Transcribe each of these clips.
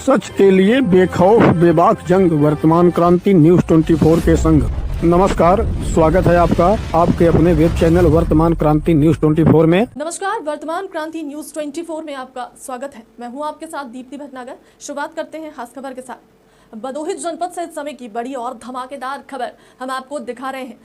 सच के लिए बेखौफ बेबाक जंग, वर्तमान क्रांति न्यूज 24 के संग। नमस्कार, स्वागत है आपका आपके अपने वेब चैनल वर्तमान क्रांति न्यूज 24 में। नमस्कार, वर्तमान क्रांति न्यूज 24 में आपका स्वागत है। मैं हूं आपके साथ दीप्ति भटनागर। शुरुआत करते हैं खास खबर के साथ। भदोही जनपद से इस समय की बड़ी और धमाकेदार खबर हम आपको दिखा रहे हैं।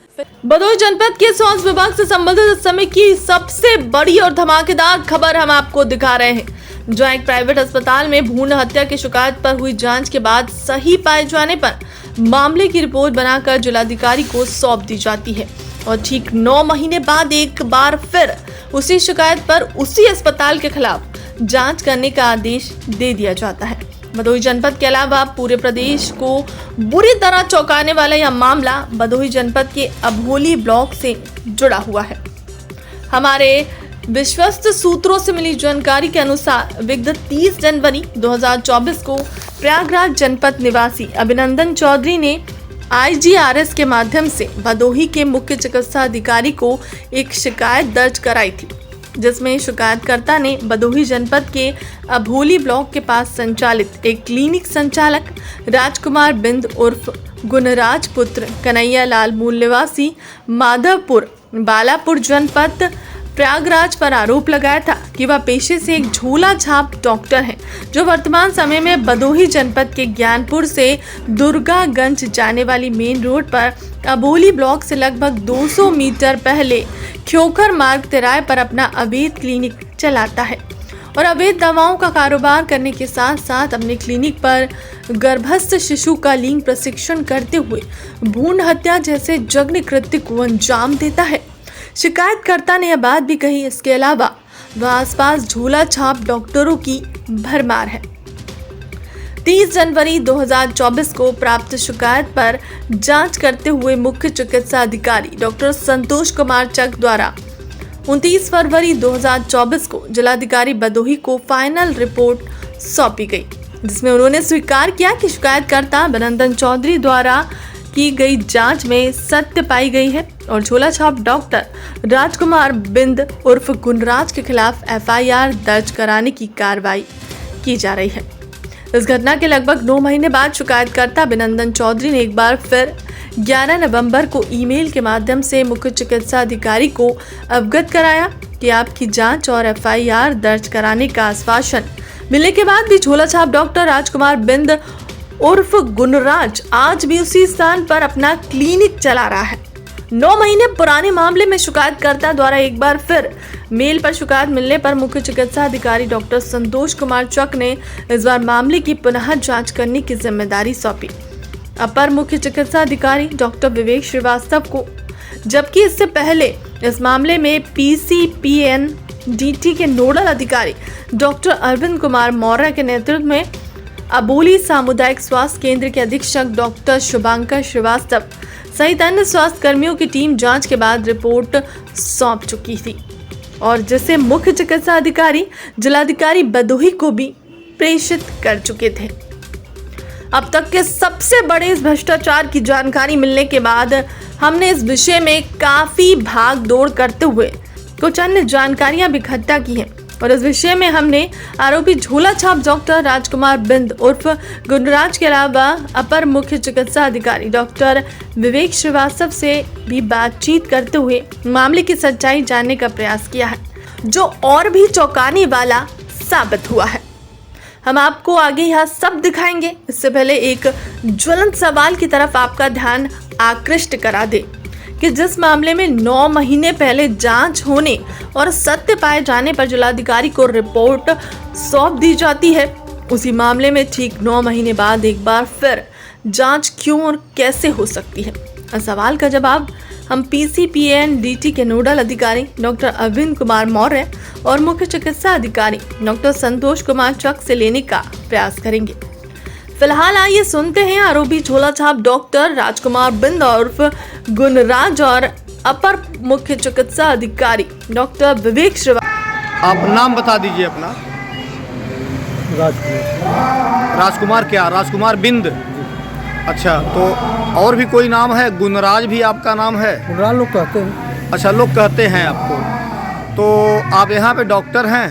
भदोही जनपद के स्वास्थ्य विभाग से संबंधित इस समय की सबसे बड़ी और धमाकेदार खबर हम आपको दिखा रहे हैं, जो एक प्राइवेट अस्पताल में भ्रूण हत्या की शिकायत पर हुई जांच के बाद सही पाए जाने पर मामले की रिपोर्ट बनाकर जिलाधिकारी को सौंप दी जाती है और ठीक 9 महीने बाद एक बार फिर उसी शिकायत पर उसी अस्पताल के खिलाफ जांच करने का आदेश दे दिया जाता है। भदोही जनपद के अलावा पूरे प्रदेश को बुरी तरह चौंकाने वाला यह मामला भदोही जनपद के अभोली ब्लॉक से जुड़ा हुआ है। हमारे विश्वस्त सूत्रों से मिली जानकारी के अनुसार विगत 30 जनवरी 2024 को प्रयागराज जनपद निवासी अभिनंदन चौधरी ने IGRS के माध्यम से भदोही के मुख्य चिकित्सा अधिकारी को एक शिकायत दर्ज कराई थी, जिसमें शिकायतकर्ता ने भदोही जनपद के अभोली ब्लॉक के पास संचालित एक क्लिनिक संचालक राजकुमार बिंद उर्फ गुणराज पुत्र कन्हैया लाल मूल निवासी माधवपुर बालापुर जनपद प्रयागराज पर आरोप लगाया था कि वह पेशे से एक झोला छाप डॉक्टर हैं, जो वर्तमान समय में भदोही जनपद के ज्ञानपुर से दुर्गागंज जाने वाली मेन रोड पर अभोली ब्लॉक से लगभग 200 मीटर पहले ख्योखर मार्ग तिराए पर अपना अवैध क्लिनिक चलाता है और अवैध दवाओं का कारोबार करने के साथ साथ अपने क्लिनिक पर गर्भस्थ शिशु का लिंग प्रशिक्षण करते हुए भ्रूण हत्या जैसे जघन्य कृत्य को अंजाम देता है। शिकायतकर्ता ने यह बात भी कही, इसके अलावा वह आसपास झोला छाप डॉक्टरों की भरमार है। 30 जनवरी 2024 को प्राप्त शिकायत पर जांच करते हुए मुख्य चिकित्सा अधिकारी डॉक्टर संतोष कुमार चक द्वारा 29 फरवरी 2024 को जिलाधिकारी भदोही को फाइनल रिपोर्ट सौंपी गई, जिसमें उन्होंने स्वीकार किया कि शिकायतकर्ता अभिनंदन चौधरी द्वारा की गई जांच में सत्य पाई गई है और झोला छाप डॉक्टर राजकुमार बिंद उर्फ गुणराज के खिलाफ FIR दर्ज कराने की कार्रवाई की जा रही है। इस घटना के लगभग 9 महीने बाद शिकायतकर्ता अभिनंदन चौधरी ने एक बार फिर 11 नवंबर को ईमेल के माध्यम से मुख्य चिकित्सा अधिकारी को अवगत कराया कि आपकी जांच और FIR दर्ज कराने का आश्वासन मिलने के बाद भी झोला छाप डॉक्टर राजकुमार बिंद उर्फ गुणराज आज भी उसी स्थान पर अपना क्लिनिक चला रहा है। 9 महीने पुराने मामले में शिकायतकर्ता द्वारा एक बार फिर मेल पर शिकायत मिलने पर मुख्य चिकित्सा अधिकारी डॉक्टर संतोष कुमार चक ने इस बार मामले की पुनः जांच करने की जिम्मेदारी सौंपी अपर मुख्य चिकित्सा अधिकारी डॉक्टर विवेक श्रीवास्तव को, जबकि इससे पहले इस मामले में PCPNDT के नोडल अधिकारी डॉक्टर अरविंद कुमार मौर्य के नेतृत्व में अबोली सामुदायिक स्वास्थ्य केंद्र के अधीक्षक डॉक्टर शुभांकर श्रीवास्तव सहित अन्य स्वास्थ्य कर्मियों की टीम जांच के बाद रिपोर्ट सौंप चुकी थी और जिसे मुख्य चिकित्सा अधिकारी जिलाधिकारी भदोही को भी प्रेषित कर चुके थे। अब तक के सबसे बड़े इस भ्रष्टाचार की जानकारी मिलने के बाद हमने इस विषय में काफी भाग दौड़ करते हुए कुछ अन्य जानकारियां भी इकट्ठा की हैं और इस विषय में हमने आरोपी झोला छाप डॉक्टर राजकुमार बिंद उर्फ गुणराज के अलावा अपर मुख्य चिकित्सा अधिकारी डॉक्टर विवेक श्रीवास्तव से भी बातचीत करते हुए मामले की सच्चाई जानने का प्रयास किया है, जो और भी चौंकाने वाला साबित हुआ है। हम आपको आगे यह सब दिखाएंगे, इससे पहले एक ज्वलंत सवाल की तरफ आपका ध्यान आकृष्ट करा दे कि जिस मामले में 9 महीने पहले जांच होने और सत्य पाए जाने पर जिलाधिकारी को रिपोर्ट सौंप दी जाती है, उसी मामले में ठीक 9 महीने बाद एक बार फिर जांच क्यों और कैसे हो सकती है। इस सवाल का जवाब हम PCPNDT के नोडल अधिकारी डॉक्टर अरविंद कुमार मौर्य और मुख्य चिकित्सा अधिकारी डॉक्टर संतोष कुमार चक से लेने का प्रयास करेंगे। फिलहाल आइए सुनते हैं आरोपी झोला छाप डॉक्टर राजकुमार बिंद उर्फ गुणराज और अपर मुख्य चिकित्सा अधिकारी डॉक्टर विवेक श्रीवास्तव। आप नाम बता दीजिए अपना। राजकुमार क्या? राजकुमार बिंद। अच्छा, तो और भी कोई नाम है? गुणराज भी आपका नाम है? गुणराज लोग कहते हैं। अच्छा, लोग कहते हैं आपको। तो आप यहाँ पे डॉक्टर हैं?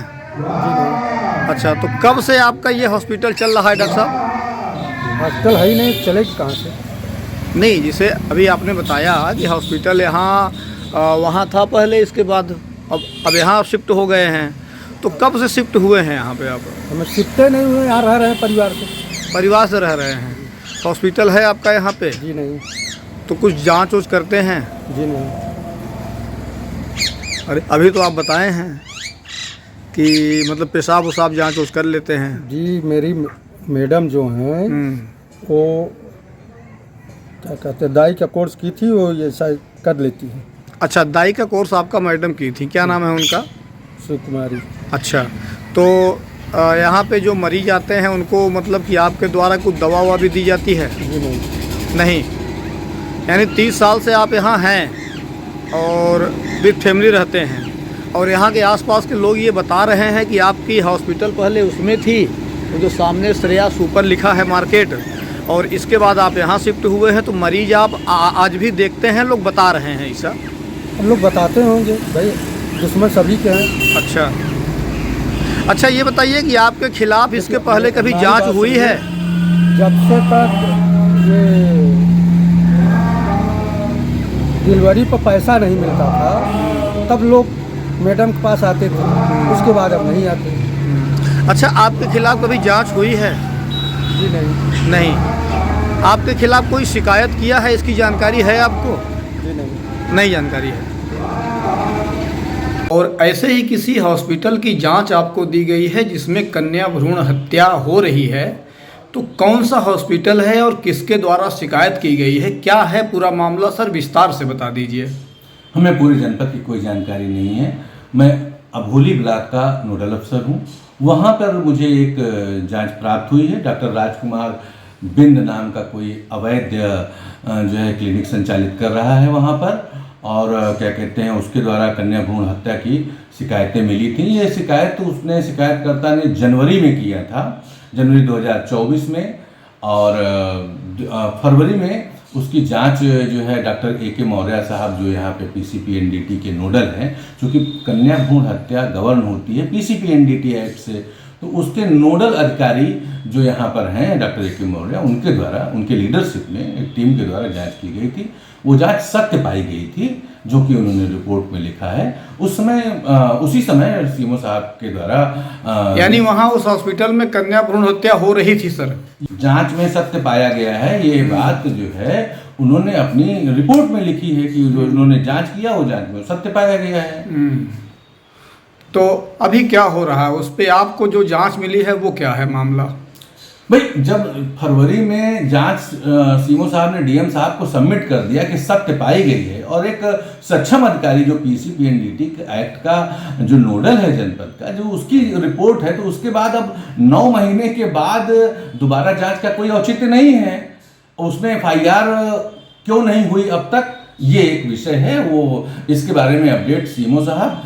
अच्छा, तो कब से आपका ये हॉस्पिटल चल रहा है डॉक्टर साहब? हॉस्पिटल है ही नहीं, चलेगी कहाँ से? नहीं, जिसे अभी आपने बताया कि हॉस्पिटल यहाँ वहाँ था पहले, इसके बाद अब यहाँ शिफ्ट हो गए हैं, तो कब से शिफ्ट हुए हैं यहाँ पे आप? हमें शिफ्टे नहीं हुए, यहाँ रह रहे हैं परिवार से। परिवार से रह रहे हैं। हॉस्पिटल है आपका यहाँ पे? जी नहीं। तो कुछ जांच उच करते हैं? जी नहीं। अरे अभी तो आप बताए हैं कि मतलब पेशाब वसाब जांच उच कर लेते हैं। जी मेरी मैडम जो हैं वो क्या कहते हैं, दाई का कोर्स की थी, वो ये शायद कर लेती है। अच्छा, दाई का कोर्स आपका मैडम की थी, क्या नाम है उनका? सुकुमारी। अच्छा, तो यहाँ पे जो मरीज आते हैं उनको मतलब कि आपके द्वारा कुछ दवा ववा भी दी जाती है? जी नहीं। नहीं, यानी 30 साल से आप यहाँ हैं और विद फैमिली रहते हैं, और यहाँ के आसपास के लोग ये बता रहे हैं कि आपकी हॉस्पिटल पहले उसमें थी, वो जो सामने श्रेया सुपर लिखा है मार्केट, और इसके बाद आप यहाँ शिफ्ट हुए हैं, तो मरीज आप आज भी देखते हैं, लोग बता रहे हैं ऐसा? हम लोग बताते होंगे भाई, दुश्मन सभी के हैं। अच्छा अच्छा, ये बताइए कि आपके खिलाफ इसके पहले कभी जांच हुई है? जब से तक ये डिलीवरी पर पैसा नहीं मिलता था तब लोग मैडम के पास आते थे, उसके बाद अब नहीं आते। अच्छा, आपके खिलाफ कभी जांच हुई है? जी नहीं। नहीं। आपके खिलाफ कोई शिकायत किया है, इसकी जानकारी है आपको? जी नहीं। नहीं जानकारी है। और ऐसे ही किसी हॉस्पिटल की जांच आपको दी गई है जिसमें कन्या भ्रूण हत्या हो रही है, तो कौन सा हॉस्पिटल है और किसके द्वारा शिकायत की गई है, क्या है पूरा मामला? सर विस्तार से बता दीजिए। हमें पूरे जनपद की कोई जानकारी नहीं है। मैं अभोली ब्लॉक का नोडल अफसर हूँ। वहाँ पर मुझे एक जांच प्राप्त हुई है। डॉक्टर राजकुमार बिंद नाम का कोई अवैध जो है क्लिनिक संचालित कर रहा है वहाँ पर, और क्या कहते हैं उसके द्वारा कन्या भ्रूण हत्या की शिकायतें मिली थी। ये शिकायत तो उसने शिकायतकर्ता ने जनवरी में किया था, जनवरी 2024 में, और फरवरी में उसकी जांच जो है डॉक्टर ए के मौर्य साहब जो यहाँ पे पीसीपीएनडीटी के नोडल हैं, चूँकि कन्या भ्रूण हत्या गवर्न होती है पीसीपीएनडीटी एक्ट से, तो उसके नोडल अधिकारी जो यहाँ पर हैं डॉक्टर ए के मौर्य, उनके द्वारा, उनके लीडरशिप में एक टीम के द्वारा जांच की गई थी। वो जांच सत्य पाई गई थी, जो कि उन्होंने रिपोर्ट में लिखा है। उस समय उसी समय सीएमओ साहब के द्वारा यानी वहाँ उस हॉस्पिटल में कन्या भ्रूण हत्या हो रही थी सर? जांच में सत्य पाया गया है। ये बात जो है उन्होंने अपनी रिपोर्ट में लिखी है कि जो उन्होंने जांच किया वो जांच में सत्य पाया गया है। तो अभी क्या हो रहा है उस पर? आपको जो जांच मिली है वो क्या है मामला? भाई, जब फरवरी में जांच सीएमओ साहब ने डीएम साहब को सबमिट कर दिया कि सत्य पाई गई है, और एक सक्षम अधिकारी जो पीसीपीएनडीटी एक्ट का जो नोडल है जनपद का, जो उसकी रिपोर्ट है, तो उसके बाद अब 9 महीने के बाद दोबारा जांच का कोई औचित्य नहीं है। उसमें एफआईआर क्यों नहीं हुई अब तक, ये एक विषय है। वो इसके बारे में अपडेट सीएमओ साहब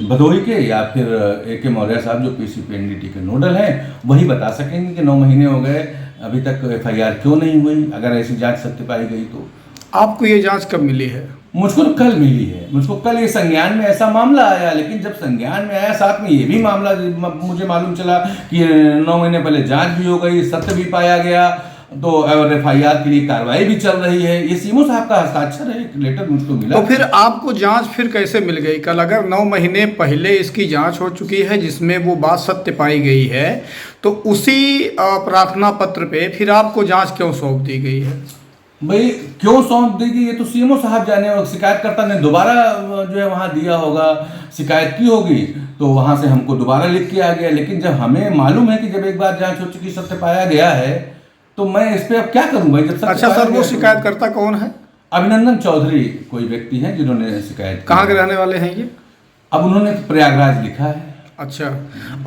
भदोही के या फिर ए के मौर्य साहब जो पीसीपीएनडीटी के नोडल हैं वही बता सकेंगे कि 9 महीने हो गए अभी तक एफआईआर क्यों नहीं हुई, अगर ऐसी जांच सत्य पाई गई तो। आपको ये जांच कब मिली है? मुझको तो कल मिली है। मुझको कल ये संज्ञान में ऐसा मामला आया, लेकिन जब संज्ञान में आया साथ में ये भी मामला मुझे मालूम चला कि 9 महीने पहले जांच भी हो गई, सत्य भी पाया गया, तो और एफआईआर के लिए कार्रवाई भी चल रही है। ये सीएमओ साहब का हस्ताक्षर है, एक लेटर मुझको मिला। तो फिर आपको जांच फिर कैसे मिल गई कल? अगर 9 महीने पहले इसकी जांच हो चुकी है जिसमें वो बात सत्य पाई गई है, तो उसी प्रार्थना पत्र पे फिर आपको जांच क्यों सौंप दी गई है? भाई, क्यों सौंप दी गई ये तो सीएमओ साहब जाने, और शिकायतकर्ता ने दोबारा जो है वहाँ दिया होगा, शिकायत की होगी, तो वहाँ से हमको दोबारा लिख के आ गया। लेकिन जब हमें मालूम है कि जब एक बार जांच हो चुकी, सत्य पाया गया है, तो मैं इस पे अब क्या करूं भाई? जब अच्छा सर, वो शिकायतकर्ता कौन है? अभिनंदन चौधरी कोई व्यक्ति हैं जिन्होंने शिकायत। कहाँ के रहने वाले हैं ये? अब उन्होंने प्रयागराज लिखा है। अच्छा,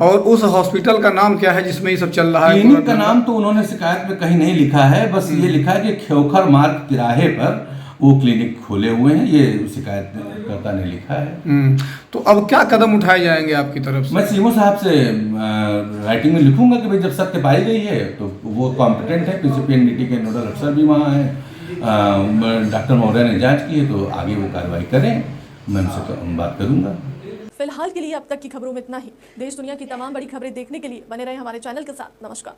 और उस हॉस्पिटल का नाम क्या है जिसमें ये सब चल रहा है? क्लिनिक का नाम तो उन्होंने शिकायत में कहीं नहीं लिखा है, बस ये लिखा है कि खेवखर मार्ग तिराहे पर वो क्लिनिक खोले हुए हैं, ये शिकायतकर्ता ने लिखा है। तो अब क्या कदम उठाए जाएंगे आपकी तरफ से? मैं सीएमओ साहब से राइटिंग में लिखूंगा कि भाई जब सत्य पाई गई है तो वो कॉम्पिटेंट है, पीसीपीएनडीटी के नोडल अफसर भी वहाँ हैं, डॉक्टर मौर्य ने जांच की है, तो आगे वो कार्रवाई करें, मैं उनसे बात करूंगा। फिलहाल के लिए अब तक की खबरों में इतना ही। देश दुनिया की तमाम बड़ी खबरें देखने के लिए बने रहे हमारे चैनल के साथ। नमस्कार।